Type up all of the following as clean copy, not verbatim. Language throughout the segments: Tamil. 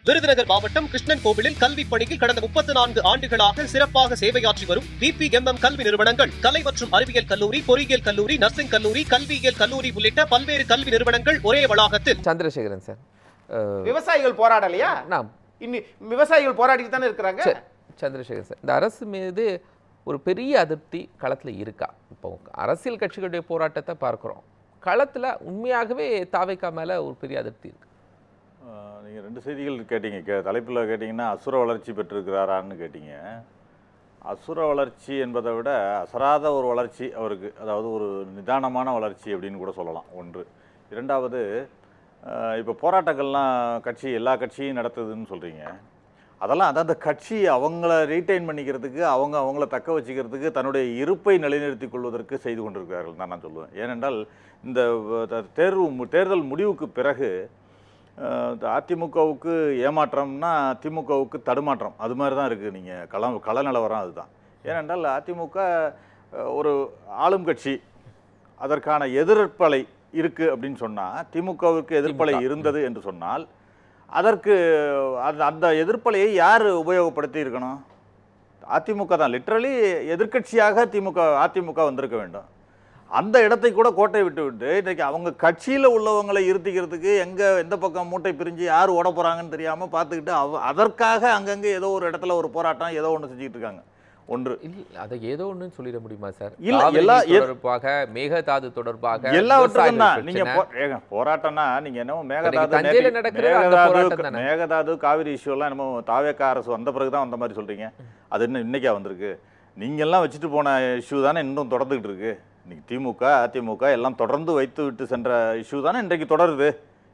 விருதுநகர் மாவட்டம் கிருஷ்ணன் கோவிலில் கல்வி பணியில் கடந்த 34 ஆண்டுகளாக சிறப்பாக சேவையாற்றி வரும் பிபிஎம்எம் கல்வி நிறுவனங்கள், கலை மற்றும் அறிவியல் கல்லூரி, பொறியியல் கல்லூரி, நர்சிங் கல்லூரி, கல்வியியல் கல்லூரி உள்ளிட்ட பல்வேறு கல்வி நிறுவனங்கள் ஒரே வளாகத்தில். சந்திரசேகரன் சார், விவசாயிகள் போராடலையா? விவசாயிகள் போராடிட்டு தானே இருக்கிறாங்க. சந்திரசேகரன் சார், இந்த அரசு மீது ஒரு பெரிய அதிருப்தி களத்தில் இருக்கா? இப்போ அரசியல் கட்சிகளுடைய போராட்டத்தை பார்க்குறோம், களத்தில் உண்மையாகவே தாவேக்கா மேலே ஒரு பெரிய அதிருப்தி இருக்கு. நீங்கள் 2 செய்திகள் கேட்டீங்க. தலைப்பில் கேட்டிங்கன்னா அசுர வளர்ச்சி பெற்றிருக்கிறாரான்னு கேட்டீங்க. அசுர வளர்ச்சி என்பதை விட அசராத ஒரு வளர்ச்சி அவருக்கு, அதாவது ஒரு நிதானமான வளர்ச்சி அப்படின்னு கூட சொல்லலாம். ஒன்று. இரண்டாவது, இப்போ போராட்டங்கள்லாம் எல்லா கட்சியும் நடத்துதுன்னு சொல்கிறீங்க. அதெல்லாம் அந்தந்த கட்சி அவங்கள ரீட்டைன் பண்ணிக்கிறதுக்கு, அவங்கள தக்க வச்சுக்கிறதுக்கு, தன்னுடைய இருப்பை நிலைநிறுத்தி கொள்வதற்கு செய்து கொண்டிருக்கிறார்கள் தான் நான் சொல்லுவேன். ஏனென்றால் இந்த தேர்தல் முடிவுக்கு பிறகு அதிமுகவுக்கு ஏமாற்றம்னா திமுகவுக்கு தடுமாற்றம், அது மாதிரி தான் இருக்குது. நீங்கள் கள நிலவரம் அதுதான். ஏனென்றால் அதிமுக ஒரு ஆளும் கட்சி, அதற்கான எதிர்ப்பலை இருக்குது அப்படின்னு சொன்னால், திமுகவிற்கு எதிர்ப்பலை இருந்தது என்று சொன்னால், அதற்கு அந்த எதிர்ப்பலையை யார் உபயோகப்படுத்தி இருக்கணும்? அதிமுக தான். லிட்ரலி எதிர்க்கட்சியாக அதிமுக வந்திருக்க வேண்டும். அந்த இடத்தை கூட கோட்டை விட்டு இன்றைக்கி அவங்க கட்சியில் உள்ளவங்களை இருத்திக்கிறதுக்கு எந்த பக்கம் மூட்டை பிரிஞ்சு யார் ஓட போகிறாங்கன்னு தெரியாமல் பார்த்துக்கிட்டு அதற்காக அங்கங்கே ஏதோ ஒரு இடத்துல ஒரு போராட்டம் ஏதோ ஒன்று செஞ்சுக்கிட்டு இருக்காங்க. ஒன்று அதை ஏதோ ஒன்று சொல்லிட முடியுமா சார்? தொடர்பாக, மேகதாது தொடர்பாக எல்லாவற்றுக்கும் தான் நீங்க போராட்டம்னா, நீங்க என்னமோ மேகதாது காவிரி இஷ்யூ எல்லாம் என்னமோ தாவேக்கா அரசு வந்த பிறகுதான் வந்த மாதிரி சொல்றீங்க. அது என்ன இன்னைக்கா வந்திருக்கு? நீங்க எல்லாம் வச்சுட்டு போன இஷ்யூ தானே இன்னும் தொடர்ந்துகிட்டு இருக்கு. இன்னைக்கு திமுக அதிமுக எல்லாம் தொடர்ந்து வைத்து விட்டு சென்ற இஷ்யூ தானே இன்றைக்கு தொடருது.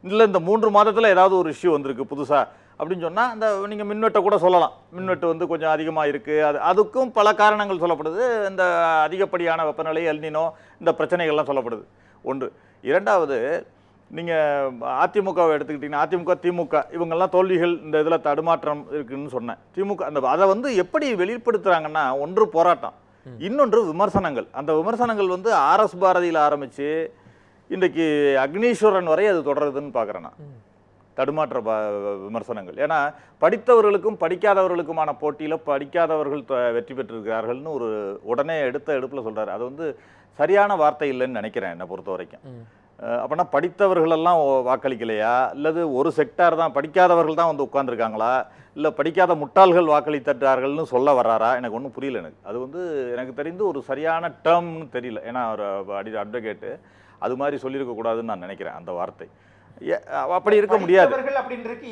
இல்லை இந்த 3 மாதத்தில் ஏதாவது ஒரு இஷ்யூ வந்திருக்கு புதுசா அப்படின்னு சொன்னால், அந்த நீங்கள் மின்வெட்டை கூட சொல்லலாம். மின்வெட்டு கொஞ்சம் அதிகமாக இருக்குது, அதுக்கும் பல காரணங்கள் சொல்லப்படுது. இந்த அதிகப்படியான வெப்பநிலை, எல்னினோ, இந்த பிரச்சனைகள்லாம் சொல்லப்படுது. ஒன்று. இரண்டாவது, நீங்கள் அதிமுகவை எடுத்துக்கிட்டிங்கன்னா, அதிமுக திமுக இவங்கெல்லாம் தோல்விகள், இந்த இதில் தடுமாற்றம் இருக்குதுன்னு சொன்னேன். திமுக அதை எப்படி வெளிப்படுத்துகிறாங்கன்னா, ஒன்று போராட்டம், இன்னொன்று விமர்சனங்கள். அந்த விமர்சனங்கள் RS பாரதியில் ஆரம்பித்து இன்றைக்கு அக்னீஸ்வரன் வரை அது தொடருதுன்னு பார்க்குறேன் நான். தடுமாற்ற விமர்சனங்கள். ஏன்னா படித்தவர்களுக்கும் படிக்காதவர்களுக்குமான போட்டியில் படிக்காதவர்கள் வெற்றி பெற்றிருக்கிறார்கள்னு ஒரு உடனே எடுப்பில் சொல்கிறார். அது சரியான வார்த்தை இல்லைன்னு நினைக்கிறேன் என்னை பொறுத்த வரைக்கும். அப்படின்னா படித்தவர்களெல்லாம் வாக்களிக்கலையா, இல்லது ஒரு செக்டார் தான், படிக்காதவர்கள் தான் உட்காந்துருக்காங்களா, இல்லை படிக்காத முட்டாள்கள் வாக்களித்தார்கள்னு சொல்ல வர்றாரா? எனக்கு ஒன்றும் புரியல. அது எனக்கு தெரிந்து ஒரு சரியான டேர்ம்னு தெரியல. ஏன்னா ஒரு அட்வொகேட்டு அது மாதிரி சொல்லியிருக்கக்கூடாதுன்னு நான் நினைக்கிறேன் அந்த வார்த்தை. அப்படி இருக்க முடியாது.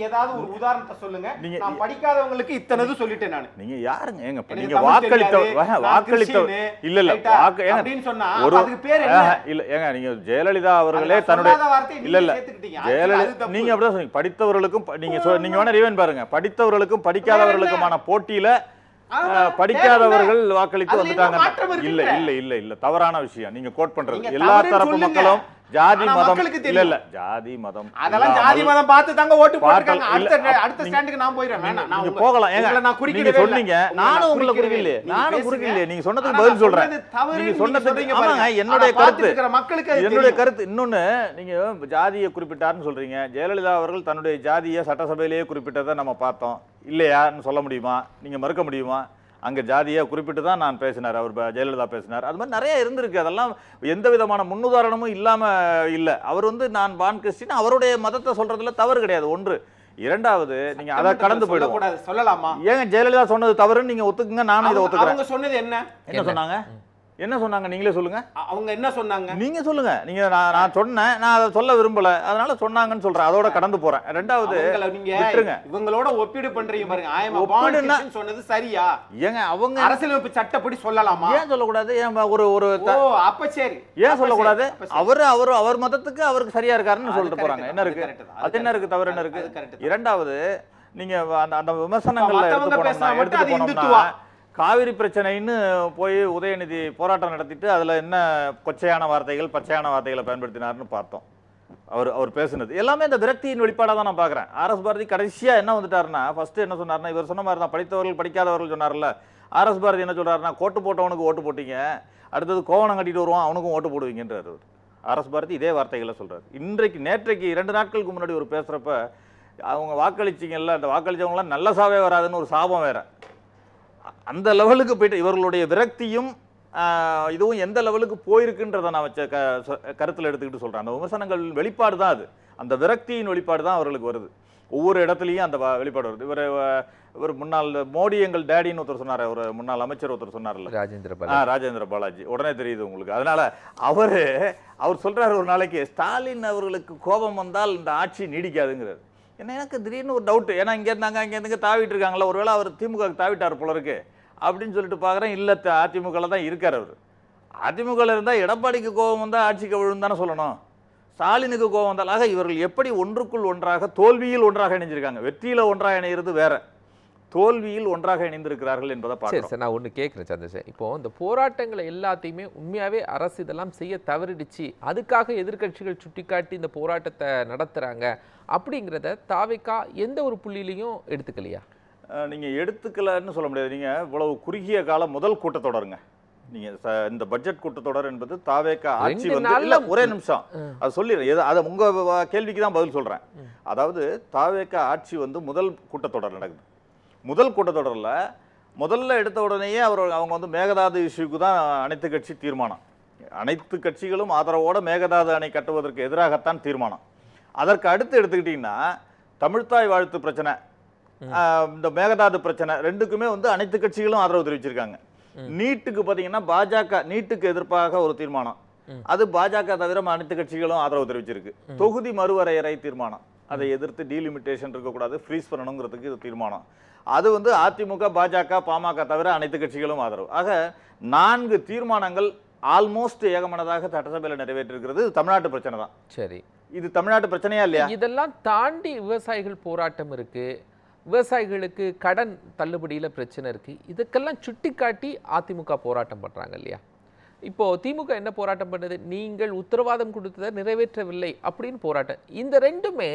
ஏதாவது ஒரு உதாரணத்தை சொல்லுங்க. நீங்க படிக்காதவங்களுக்கு இத்தனது சொல்லிட்டேன் நான். நீங்க யாருங்க? ஏங்க நீங்க வாக்களித்த இல்ல இல்ல அப்படின்னு சொன்னா அதுக்கு பேர் என்ன? இல்ல ஏங்க, நீங்க ஜெயலலிதா அவர்களே தன்னுடைய இல்ல இல்ல ஜெயலலிதா நீங்க அப்படியே சொன்னீங்க. படித்தவர்களுக்கும் நீங்க வேணா ரிவைண்ட் பாருங்க. படித்தவர்களுக்கும் படிக்காதவர்களுக்குமான போட்டியில படிக்காதவர்கள் வாக்களித்து வந்துட்டாங்க. இல்ல இல்ல இல்ல இல்ல தவறான விஷயம் நீங்க கோட் பண்றது. எல்லா தரப்பு மக்களும் ஜாதி மதம் இல்ல இல்ல ஜாதி மதம் அதெல்லாம் ஜாதி மதம் பார்த்து தாங்க ஓட்டு போட்டுருக்காங்க. அடுத்த ஸ்டாண்டுக்கு நான் போயிரேன். வேணாம், நீங்க போகலாம். ஏங்க நீங்க சொன்னீங்க, நானும் உங்களை குறுக்கில்லையே, நீங்க சொன்னதுக்கு பதில் சொல்றேன். நீங்க சொன்னதுக்கு ஆமாங்க, என்னுடைய கருத்து. இன்னொன்னு, நீங்க ஜாதியை குறிப்பிட்டாருன்னு சொல்றீங்க. ஜெயலலிதா அவர்கள் தன்னுடைய ஜாதியை சட்டசபையிலேயே குறிப்பிட்டதை நம்ம பார்த்தோம். இல்லையான்னு சொல்ல முடியுமா? நீங்க மறுக்க முடியுமா? அங்கே ஜாதியை குறிப்பிட்டு தான் நான் பேசினார், அவர் ஜெயலலிதா பேசினார். அது மாதிரி நிறைய இருந்திருக்கு. அதெல்லாம் எந்த விதமான முன்னுதாரணமும் இல்லாமல் இல்லை. அவர் நான் பான் கிறிஸ்டின், அவருடைய மதத்தை சொல்றதுல தவறு கிடையாது. ஒன்று. இரண்டாவது, நீங்க அதை கடந்து போயிடுவோம். சொல்லலாமா? ஏங்க ஜெயலலிதா சொன்னது தவறுன்னு நீங்க ஒத்துக்குங்க, நானும் இதை ஒத்துக்கிறேன். சொன்னது என்ன சொன்னாங்க? என்ன சொன்னாங்க? நீங்களே சொல்லுங்க. அவங்க என்ன சொன்னாங்க? நீங்க சொல்லுங்க. நீங்க நான் சொன்னேன், நான் அதை சொல்ல விரும்பல, அதனால சொன்னாங்கன்னு சொல்றேன். அதோட கடந்து போறேன். ரெண்டாவது, இவங்களோட ஒப்பீடு பண்றீங்க பாருங்க. சொன்னது சரியா? ஏங்க அவங்க அரசியலமைப்பு சட்டப்படி சொல்லலாமா? ஏன் சொல்லக்கூடாது? ஒரு அப்ப சரி, ஏன் சொல்லக்கூடாது? அவர் மதத்துக்கு அவருக்கு சரியா இருக்காருன்னு சொல்லிட்டு போறாங்க. என்ன இருக்கு? அது என்ன இருக்கு? தவறு என்ன இருக்கு? இரண்டாவது, நீங்க அந்த விமர்சனங்கள்ல எடுத்துட்டு போனோம்னா, காவிரி பிரச்சனைன்னு போய் உதயநிதி போராட்டம் நடத்திட்டு அதில் என்ன கொச்சையான வார்த்தைகள் பச்சையான வார்த்தைகளை பயன்படுத்தினார்னு பார்த்தோம். அவர் பேசுனது எல்லாமே இந்த விரக்தியின் வெளிப்பாடாக தான் நான் பார்க்குறேன். RS பாரதி கடைசியாக என்ன வந்துட்டாருன்னா, ஃபர்ஸ்ட் என்ன சொன்னார்னா, இவர் சொன்ன மாதிரி தான், படித்தவர்கள் படிக்காதவர்கள் சொன்னார்ல. RS பாரதி என்ன சொல்றாருன்னா, கோட்டு போட்டவனுக்கு ஓட்டு போட்டீங்க, அடுத்தது கோவணம் கட்டிட்டு வருவான் அவனுக்கும் ஓட்டு போடுவீங்கன்றார். RS பாரதி இதே வார்த்தைகளை சொல்றாரு. நேற்றைக்கு 2 நாட்களுக்கு முன்னாடி ஒரு பேசுறப்ப, அவங்க வாக்களிச்சிங்கல்ல, அந்த வாக்களிச்சவங்களாம் நல்ல சாவே வராதுன்னு ஒரு சாபம் வேற. அந்த லெவலுக்கு போயிட்டு இவர்களுடைய விரக்தியும் இதுவும் எந்த லெவலுக்கு போயிருக்குன்றதை நான் வச்ச கருத்தில் எடுத்துக்கிட்டு சொல்கிறேன். அந்த விமர்சனங்கள் வெளிப்பாடு தான் அது. அந்த விரக்தியின் வெளிப்பாடு தான் அவர்களுக்கு வருது. ஒவ்வொரு இடத்துலையும் அந்த வெளிப்பாடு வருது. இவர் முன்னாள் மோடி எங்கள் டேடின்னு ஒருத்தர் சொன்னார், ஒரு முன்னாள் அமைச்சர் ஒருத்தர் சொன்னார்ல, ராஜேந்திர பாலாஜி. உடனே தெரியுது உங்களுக்கு. அதனால அவர் சொல்றாரு ஒரு நாளைக்கு, ஸ்டாலின் அவர்களுக்கு கோபம் வந்தால் இந்த ஆட்சி நீடிக்காதுங்கிறார். எனக்கு திடீர்னு ஒரு டவுட். ஏன்னா இங்கே இருந்தாங்க, அங்கே இருந்து தாவிட்டு இருக்காங்களா, ஒருவேளை அவர் திமுக தாவிட்டார் போல இருக்கு அப்படின்னு சொல்லிட்டு பார்க்குறேன். இல்லை, அதிமுகவில் தான் இருக்கார் அவர். அதிமுகவில் இருந்தால் எடப்பாடிக்கு கோபம் வந்தால் ஆட்சிக்கு விழுந்து தானே சொல்லணும். ஸ்டாலினுக்கு கோபம் வந்தால், ஆக இவர்கள் எப்படி ஒன்றுக்குள் ஒன்றாக தோல்வியில் ஒன்றாக இணைஞ்சிருக்காங்க. வெற்றியில் ஒன்றாக இணைகிறது வேற, தோல்வியில் ஒன்றாக இணைந்திருக்கிறார்கள் என்பதை பார்க்கிறோம். சரி, நான் ஒன்று கேட்குறேன் சந்திரசேகர். இப்போ இந்த போராட்டங்களை எல்லாத்தையுமே உண்மையாகவே அரசு இதெல்லாம் செய்ய தவறிடுச்சு, அதுக்காக எதிர்க்கட்சிகள் சுட்டிக்காட்டி இந்த போராட்டத்தை நடத்துகிறாங்க அப்படிங்கிறத தாவேகா எந்த ஒரு புள்ளியிலையும் எடுத்துக்கலையா? நீங்கள் எடுத்துக்கலன்னு சொல்ல முடியாது. நீங்கள் இவ்வளவு குறுகிய கால முதல் கூட்டத்தொடருங்க. நீங்க இந்த பட்ஜெட் கூட்டத்தொடர் என்பது தாவேகா ஆட்சி வந்து ஒரே நிமிஷம் அது சொல்லிடுறேன். அதை உங்க கேள்விக்கு தான் பதில் சொல்றேன். அதாவது தாவேகா ஆட்சி வந்து முதல் கூட்டத்தொடர் நடக்குது. முதல் கூட்டத்தொடரில் முதல்ல எடுத்த உடனேயே அவங்க வந்து மேகதாது இஷ்யூக்கு தான் அனைத்து கட்சி தீர்மானம். அனைத்து கட்சிகளும் ஆதரவோட மேகதாது அணை கட்டுவதற்கு எதிராகத்தான் தீர்மானம். அதற்கு அடுத்து எடுத்துக்கிட்டிங்கன்னா தமிழ்த்தாய் வாழ்த்து பிரச்சனை, இந்த மேகதாது பிரச்சனை ரெண்டுக்குமே வந்து அனைத்து கட்சிகளும் ஆதரவு தெரிவிச்சிருக்காங்க. நீட்டுக்கு பார்த்தீங்கன்னா பாஜக நீட்டுக்கு எதிர்ப்பாக ஒரு தீர்மானம், அது பாஜக தவிர அனைத்து கட்சிகளும் ஆதரவு தெரிவிச்சிருக்கு. தொகுதி மறுவரையறை தீர்மானம், அதை எதிர்த்து டீலிமிட்டேஷன் இருக்கக்கூடாது, ஃப்ரீஸ் பண்ணணுங்கிறதுக்கு இது தீர்மானம். அது வந்து அதிமுக, பாஜக, பாமக தவிர அனைத்து கட்சிகளும் ஆதரவு. ஆக 4 தீர்மானங்கள் ஆல்மோஸ்ட் ஏகமனதாக சட்டசபையில் நிறைவேற்றிருக்கிறது. இது தமிழ்நாட்டு பிரச்சனை தான். சரி, இது தமிழ்நாட்டு பிரச்சனையா இல்லையா? இதெல்லாம் தாண்டி விவசாயிகள் போராட்டம் இருக்கு, விவசாயிகளுக்கு கடன் தள்ளுபடியில் பிரச்சனை இருக்குது. இதுக்கெல்லாம் சுட்டி காட்டி அதிமுக போராட்டம் பண்ணுறாங்க இல்லையா? இப்போது திமுக என்ன போராட்டம் பண்ணுது? நீங்கள் உத்தரவாதம் கொடுத்ததை நிறைவேற்றவில்லை அப்படின்னு போராட்டம். இந்த ரெண்டுமே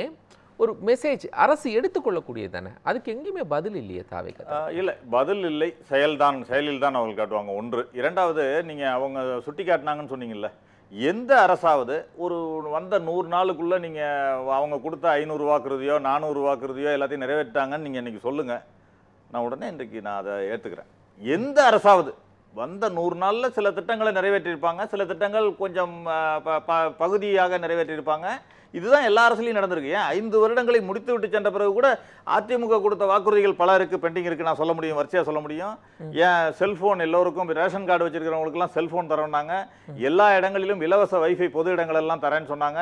ஒரு மெசேஜ் அரசு எடுத்துக்கொள்ளக்கூடியது தானே. அதுக்கு எங்கேயுமே பதில் இல்லையே தாவேகா? இல்லை, பதில் இல்லை, செயலில் தான் அவங்க காட்டுவாங்க. ஒன்று. இரண்டாவது, நீங்கள் அவங்க சுட்டி காட்டினாங்கன்னு சொன்னீங்கல்ல, எந்த அரசாவது ஒரு வந்த 100 நாளுக்குள்ளே நீங்கள் அவங்க கொடுத்த 500 வாக்குறுதியோ 400 வாக்குறுதியோ எல்லாத்தையும் நிறைவேற்றாங்கன்னு நீங்கள் இன்றைக்கி சொல்லுங்கள், நான் உடனே இன்றைக்கி நான் அதை ஏற்றுக்கிறேன். எந்த அரசாவது வந்த 100 நாளில் சில திட்டங்களை நிறைவேற்றியிருப்பாங்க, சில திட்டங்கள் கொஞ்சம் பகுதியாக நிறைவேற்றியிருப்பாங்க. இதுதான் எல்லா அரசுலையும் நடந்திருக்கு. ஏன் 5 வருடங்களை முடித்து விட்டு சென்ற பிறகு கூட அதிமுக கொடுத்த வாக்குறுதிகள் பல இருக்குது, பெண்டிங் இருக்குது. நான் சொல்ல முடியும், வரிசையாக சொல்ல முடியும். ஏன் செல்ஃபோன் எல்லோருக்கும், ரேஷன் கார்டு வச்சிருக்கிறவங்களுக்குலாம் செல்ஃபோன் தரோன்னாங்க. எல்லா இடங்களிலும் இலவச வைஃபை பொது இடங்களெல்லாம் தரேன்னு சொன்னாங்க.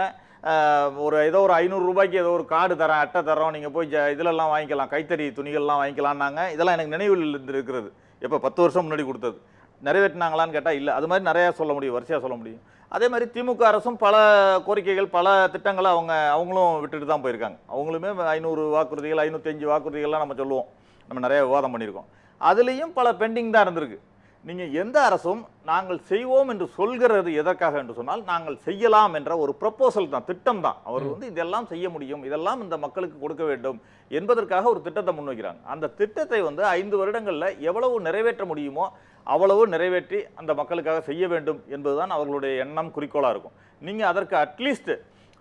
ஏதோ ஒரு 500 ரூபாய்க்கு ஏதோ ஒரு கார்டு தரேன், அட்டை தரோம், நீங்கள் போய் இதிலெல்லாம் வாங்கிக்கலாம், கைத்தறி துணிகள்லாம் வாங்கிக்கலான்னாங்க. இதெல்லாம் எனக்கு நினைவில் இருக்கிறது. எப்போ 10 வருஷம் முன்னாடி கொடுத்தது. நிறைவேற்றினாங்களான்னு கேட்டால் இல்லை. அது மாதிரி நிறையா சொல்ல முடியும், வரிசையாக சொல்ல முடியும். அதே மாதிரி திமுக அரசும் பல கோரிக்கைகள், பல திட்டங்களை அவங்களும் விட்டுட்டு தான் போயிருக்காங்க. அவங்களுமே 500 வாக்குறுதிகள், 505 வாக்குறுதிகள்லாம் நம்ம சொல்லுவோம், நம்ம நிறைய விவாதம் பண்ணியிருக்கோம். அதுலேயும் பல பெண்டிங் தான் இருந்திருக்கு. நீங்கள் எந்த அரசும் நாங்கள் செய்வோம் என்று சொல்கிறது எதற்காக என்று சொன்னால், நாங்கள் செய்யலாம் என்ற ஒரு ப்ரப்போசல் தான், திட்டம் தான். அவர் வந்து இதெல்லாம் செய்ய முடியும், இதெல்லாம் இந்த மக்களுக்கு கொடுக்க வேண்டும் என்பதற்காக ஒரு திட்டத்தை முன்வைக்கிறாங்க. அந்த திட்டத்தை வந்து 5 வருடங்களில் எவ்வளவு நிறைவேற்ற முடியுமோ அவ்வளவு நிறைவேற்றி அந்த மக்களுக்காக செய்ய வேண்டும் என்பதுதான் அவர்களுடைய எண்ணம், குறிக்கோளாக இருக்கும். நீங்கள் அதற்கு அட்லீஸ்ட்,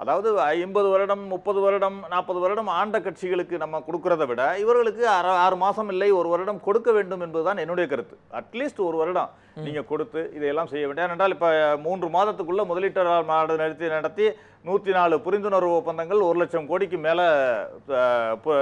அதாவது 50 வருடம் 30 வருடம் 40 வருடம் ஆண்ட கட்சிகளுக்கு நம்ம கொடுக்கறத விட இவர்களுக்கு 6 மாதம் இல்லை 1 வருடம் கொடுக்க வேண்டும் என்பதுதான் என்னுடைய கருத்து. அட்லீஸ்ட் 1 வருடம் நீங்கள் கொடுத்து இதையெல்லாம் செய்ய வேண்டும். ஏனென்றால் இப்போ 3 மாதத்துக்குள்ள முதலீட்டாளர் மாநாடு நடத்தி 104 புரிந்துணர்வு ஒப்பந்தங்கள் 1 லட்சம் கோடிக்கு மேலே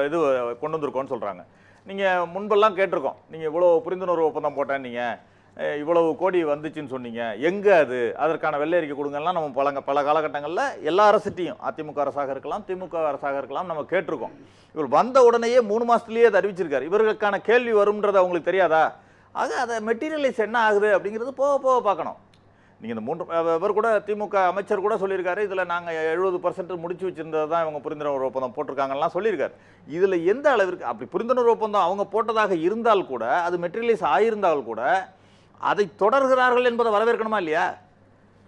இது கொண்டு வந்திருக்கோன்னு சொல்கிறாங்க. நீங்கள் முன்பெல்லாம் கேட்டிருக்கோம், நீங்கள் இவ்வளோ புரிந்துணர்வு ஒப்பந்தம் போட்டேன், நீங்கள் இவ்வளவு கோடி வந்துச்சுன்னு சொன்னீங்க, எங்கே அது, அதற்கான வெள்ளை அறிக்கை கொடுங்கலாம் நம்ம பல காலகட்டங்களில் எல்லா அரசுட்டையும், அதிமுக அரசாக இருக்கலாம், திமுக அரசாக இருக்கலாம், நம்ம கேட்டிருக்கோம். இவர் வந்த உடனேயே 3 மாதத்துலேயே அதை அறிவிச்சிருக்காரு. இவர்களுக்கான கேள்வி வரும்ன்றது அவங்களுக்கு தெரியாதா? ஆக அதை மெட்டீரியலைஸ் என்ன ஆகுது அப்படிங்கிறது போக போக பார்க்கணும். நீங்கள் இந்த 3 இவர் கூட திமுக அமைச்சர் கூட சொல்லியிருக்காரு, இதில் நாங்கள் 70% முடிச்சு வச்சிருந்தது தான் இவங்க புரிந்துணர்வு ஒப்பந்தம் போட்டிருக்காங்கலாம் சொல்லியிருக்காரு. இதில் எந்த அளவிற்கு அப்படி புரிந்துணர்வு ஒப்பந்தம் அவங்க போட்டதாக இருந்தால் கூட, அது மெட்டீரியலைஸ் ஆகியிருந்தால் கூட அதை தொடர்கிறார்கள் என்பதை வரவேற்கணுமா இல்லையா?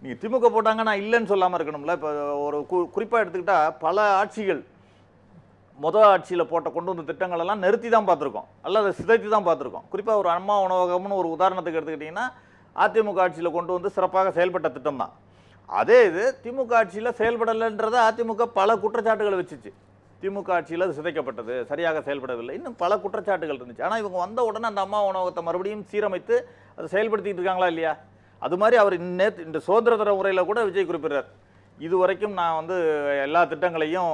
நீங்கள் திமுக போட்டாங்க நான் இல்லைன்னு சொல்லாமல் இருக்கணும்ல. இப்போ ஒரு குறிப்பாக எடுத்துக்கிட்டால் பல ஆட்சிகள் ஆட்சியில் கொண்டு வந்த திட்டங்கள் எல்லாம் நிறுத்தி தான் பார்த்துருக்கோம், அல்லது சிதைத்து தான் பார்த்துருக்கோம். குறிப்பாக ஒரு அம்மா உணவகம்னு ஒரு உதாரணத்துக்கு எடுத்துக்கிட்டிங்கன்னா, அதிமுக ஆட்சியில் கொண்டு வந்து சிறப்பாக செயல்பட்ட திட்டம் தான். அதே இது திமுக ஆட்சியில் செயல்படலைன்றதை அதிமுக பல குற்றச்சாட்டுகளை வச்சுச்சு. திமுக ஆட்சியில் அது சிதைக்கப்பட்டது, சரியாக செயல்படவில்லை, இன்னும் பல குற்றச்சாட்டுகள் இருந்துச்சு. ஆனால் இவங்க வந்த உடனே அந்த அம்மா உணவகத்தை மறுபடியும் சீரமைத்து அதை செயல்படுத்திட்டு இருக்காங்களா இல்லையா? அது மாதிரி அவர் இந்த சுதந்திர தின உரையில் கூட விஜய் குறிப்பிடுறார், இதுவரைக்கும் நான் வந்து எல்லா திட்டங்களையும்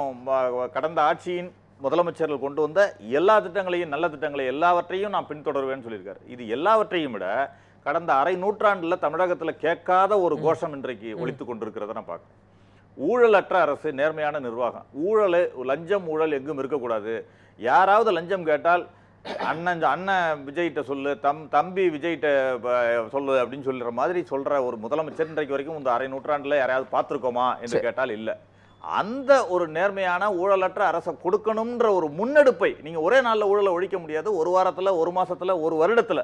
கடந்த ஆட்சியின் முதலமைச்சர்கள் கொண்டு வந்த எல்லா திட்டங்களையும், நல்ல திட்டங்களை எல்லாவற்றையும் நான் பின்தொடர்வேன்னு சொல்லியிருக்காரு. இது எல்லாவற்றையும் விட கடந்த அரை நூற்றாண்டில் தமிழகத்தில் கேட்காத ஒரு கோஷம் இன்றைக்கு ஒலித்து கொண்டிருக்கிறத நான் பார்க்குறேன். ஊழலற்ற அரசு, நேர்மையான நிர்வாகம். லஞ்சம் ஊழல் எங்கும் இருக்கக்கூடாது. யாராவது லஞ்சம் கேட்டால் அண்ணன் விஜய்கிட்ட சொல்லு, தம்பி விஜய்கிட்ட சொல்லு அப்படின்னு சொல்ற மாதிரி சொல்ற ஒரு முதலமைச்சர் இன்றைக்கு வரைக்கும் இந்த அரை நூற்றாண்டுல யாரையாவது பார்த்துருக்கோமா என்று கேட்டால் இல்லை. அந்த ஒரு நேர்மையான ஊழலற்ற அரசை கொடுக்கணும்ன்ற ஒரு முன்னெடுப்பை நீங்க ஒரே நாளில் ஊழலை ஒழிக்க முடியாது, ஒரு வாரத்துல, ஒரு மாசத்துல, ஒரு வருடத்துல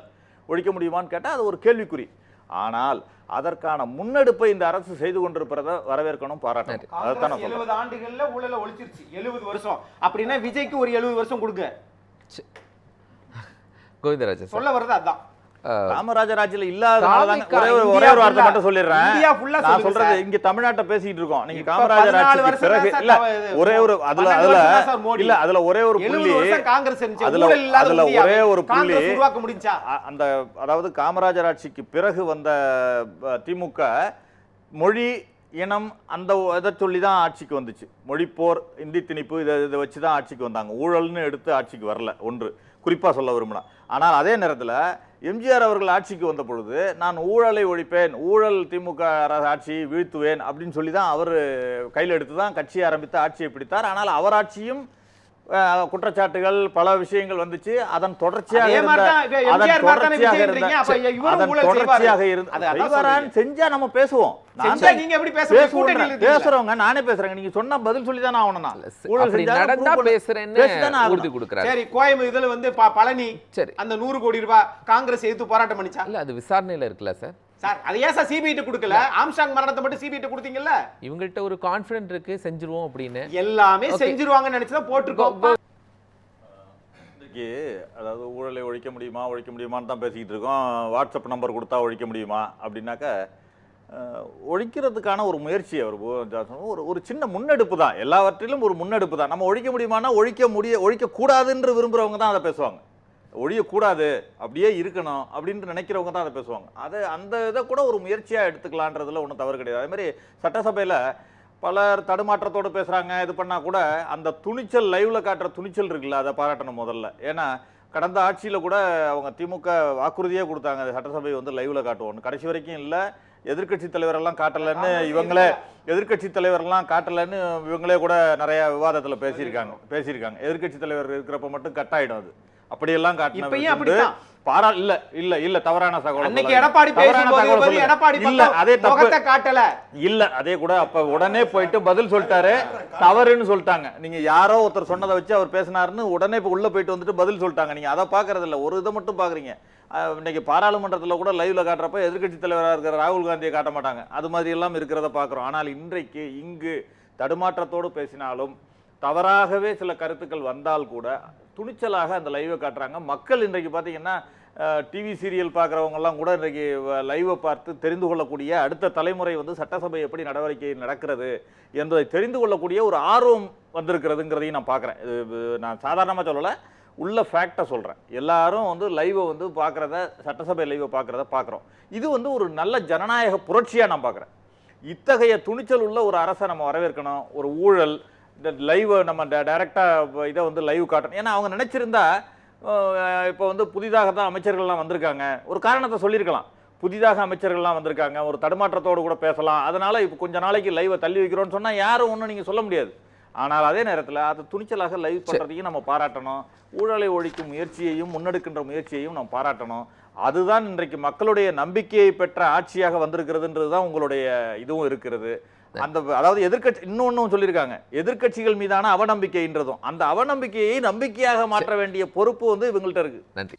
ஒழிக்க முடியுமான்னு கேட்டால் அது ஒரு கேள்விக்குறி. ஆனால் அதற்கான முன்னெடுப்பை இந்த அரசு செய்து கொண்டிருப்பதை வரவேற்கணும், பாராட்டணும். 70 ஆண்டுகள்ல ஊழலை ஒழிச்சிருச்சு. 70 வருஷம் அப்படின்னா விஜய்க்கு ஒரு 70 வருஷம் கொடுங்க. கோவிந்தராஜன் சொல்ல வர்றது அதான். காமராஜர் ஆட்சியில இல்லாதனால ஒரே ஒரு வார்த்தை மட்டும் சொல்லிடுறேன். நான் சொல்றது இங்க தமிழ்நாட்டை பேசிட்டு இருக்கோம். நீங்க காமராஜர் ஆட்சிக்கு பிறகு இல்ல ஒரே ஒரு அதுல ஒரே ஒரு புள்ளி, அதுல ஒரே ஒரு புள்ளி அந்த, அதாவது காமராஜர் ஆட்சிக்கு பிறகு வந்த திமுக மொழி இனம் அந்த இதை சொல்லி தான் ஆட்சிக்கு வந்துச்சு. மொழிப்போர், இந்தி திணிப்பு, இதை வச்சு தான் ஆட்சிக்கு வந்தாங்க. ஊழல்னு எடுத்து ஆட்சிக்கு வரல, ஒன்று குறிப்பாக சொல்ல விரும்பினா. ஆனால் அதே நேரத்தில் எம்ஜிஆர் அவர்கள் ஆட்சிக்கு வந்த பொழுது நான் ஊழலை ஒழிப்பேன், ஊழல் திமுக ஆட்சியை வீழ்த்துவேன் அப்படின்னு சொல்லி தான் அவர் கையில் எடுத்து தான் கட்சியை ஆரம்பித்து ஆட்சியை பிடித்தார். ஆனால் அவர் ஆட்சியும் குற்றச்சாட்டுகள் பல விஷயங்கள் வந்துச்சு. அதன் தொடர்ச்சியாக செஞ்சா நம்ம பேசுவோம். பேசுறவங்க நானே பேசுறேன், நீங்க சொன்னா பதில் சொல்லி தானே ஆகணும். சரி, கோயம்பு இதுல வந்து பழனி அந்த 100 கோடி ரூபாய் காங்கிரஸ் எதிர்த்து போராட்டம் பண்ணிச்சா? இல்ல, அது விசாரணையில இருக்குல்ல சார். சார் அது ஏன் சார் சிபிஐ கொடுக்கல? ஆம்ஸ்ட்ராங் மரணத்தை மட்டும் சிபிஐ கொடுத்தீங்கல்ல. இவங்கள்ட்ட ஒரு கான்ஃபிடன்ட் இருக்கு, செஞ்சிருவோம் அப்படின்னு. எல்லாமே செஞ்சிருவாங்கன்னு நினைச்சுதான் போட்டிருக்கோம். இன்னைக்கு அதாவது ஊழலை ஒழிக்க முடியுமான்னு தான் பேசிக்கிட்டு இருக்கோம். வாட்ஸ்அப் நம்பர் கொடுத்தா ஒழிக்க முடியுமா அப்படின்னாக்கா ஒழிக்கிறதுக்கான ஒரு முயற்சி அவர் ஒரு சின்ன முன்னெடுப்பு தான். எல்லாவற்றிலும் ஒரு முன்னெடுப்பு தான். நம்ம ஒழிக்க முடியுமானா ஒழிக்கக்கூடாதுன்னு விரும்புகிறவங்க தான் அதை பேசுவாங்க. ஒழியக்கூடாது, அப்படியே இருக்கணும் அப்படின்னு நினைக்கிறவங்க தான் அதை பேசுவாங்க. அந்த இதை கூட ஒரு முயற்சியாக எடுத்துக்கலான்றதுல ஒன்றும் தவறு கிடையாது. அதே மாதிரி சட்டசபையில் பலர் தடுமாற்றத்தோடு பேசுகிறாங்க, இது பண்ணால் கூட அந்த துணிச்சல், லைவில் காட்டுற துணிச்சல் இருக்குல்ல, அதை பாராட்டணும் முதல்ல. ஏன்னா கடந்த ஆட்சியில் கூட அவங்க திமுக வாக்குறுதியே கொடுத்தாங்க, சட்டசபை வந்து லைவில் காட்டுவோம். கடைசி வரைக்கும் இல்லை. எதிர்கட்சி தலைவரெல்லாம் காட்டலைன்னு இவங்களே கூட நிறைய விவாதத்தில் பேசியிருக்காங்க. எதிர்கட்சி தலைவர் இருக்கிறப்ப மட்டும் கட் ஆயிடும். அது அப்படியெல்லாம் தவறான தகவல். அதே கூட அப்ப உடனே போயிட்டு பதில் சொல்லிட்டாரு, தவறுன்னு சொல்லிட்டாங்க. நீங்க யாரோ ஒருத்தர் சொன்னதை வச்சு அவர் பேசினாருன்னு உடனே உள்ள போயிட்டு வந்துட்டு பதில் சொல்லிட்டாங்க. நீங்க அதை பாக்குறது இல்ல, ஒரு இதை மட்டும் பாக்குறீங்க. இன்னைக்கு பாராளுமன்றத்துல கூட லைவ்ல காட்டுறப்ப எதிர்கட்சி தலைவராக இருக்கிற ராகுல் காந்தியை காட்ட மாட்டாங்க. அது மாதிரி எல்லாம் இருக்கிறத பாக்குறோம். ஆனால் இன்றைக்கு இங்கு தடுமாற்றத்தோடு பேசினாலும், தவறாகவே சில கருத்துக்கள் வந்தால் கூட துணிச்சலாக அந்த லைவை காட்டுறாங்க. மக்கள் இன்றைக்கு பார்த்தீங்கன்னா டிவி சீரியல் பார்க்குறவங்கெல்லாம் கூட இன்றைக்கு லைவை பார்த்து தெரிந்து கொள்ளக்கூடிய, அடுத்த தலைமுறை வந்து சட்டசபை எப்படி நடவடிக்கை நடக்கிறது என்பதை தெரிந்து கொள்ளக்கூடிய ஒரு ஆர்வம் வந்திருக்கிறதுங்கிறதையும் நான் பார்க்குறேன். நான் சாதாரணமாக சொல்லலை, உள்ள ஃபேக்டை சொல்கிறேன். எல்லாரும் வந்து லைவை வந்து பார்க்குறத, சட்டசபை லைவை பார்க்குறோம். இது வந்து ஒரு நல்ல ஜனநாயக புரட்சியாக நான் பார்க்குறேன். இத்தகைய துணிச்சல் உள்ள ஒரு அரசை நம்ம வரவேற்கணும். ஒரு ஊழல் இந்த லைவை நம்ம டைரெக்டாக இதை வந்து லைவ் காட்டணும். ஏன்னா அவங்க நினச்சிருந்தா இப்போ வந்து புதிதாக தான் அமைச்சர்கள்லாம் வந்திருக்காங்க, ஒரு காரணத்தை சொல்லியிருக்கலாம். புதிதாக அமைச்சர்கள்லாம் வந்திருக்காங்க, ஒரு தடுமாற்றத்தோடு கூட பேசலாம், அதனால் இப்போ கொஞ்ச நாளைக்கு லைவை தள்ளி வைக்கிறோன்னு சொன்னால் யாரும் ஒன்றும் நீங்கள் சொல்ல முடியாது. ஆனால் அதே நேரத்தில் அதை துணிச்சலாக லைவ் பண்ணுறதையும் நம்ம பாராட்டணும். ஊழலை ஒழிக்கும் முயற்சியையும் முன்னெடுக்கின்ற முயற்சியையும் நம்ம பாராட்டணும். அதுதான் இன்றைக்கு மக்களுடைய நம்பிக்கையை பெற்ற ஆட்சியாக வந்திருக்கிறதுன்றது தான் உங்களுடைய இதுவும் இருக்கிறது. அதாவது எதிர்கட்சி இன்னொன்னும் சொல்லியிருக்காங்க, எதிர்கட்சிகள் மீதான அவநம்பிக்கைன்றதும், அந்த அவநம்பிக்கையை நம்பிக்கையாக மாற்ற வேண்டிய பொறுப்பு வந்து இவங்கள்ட்ட இருக்கு. நன்றி.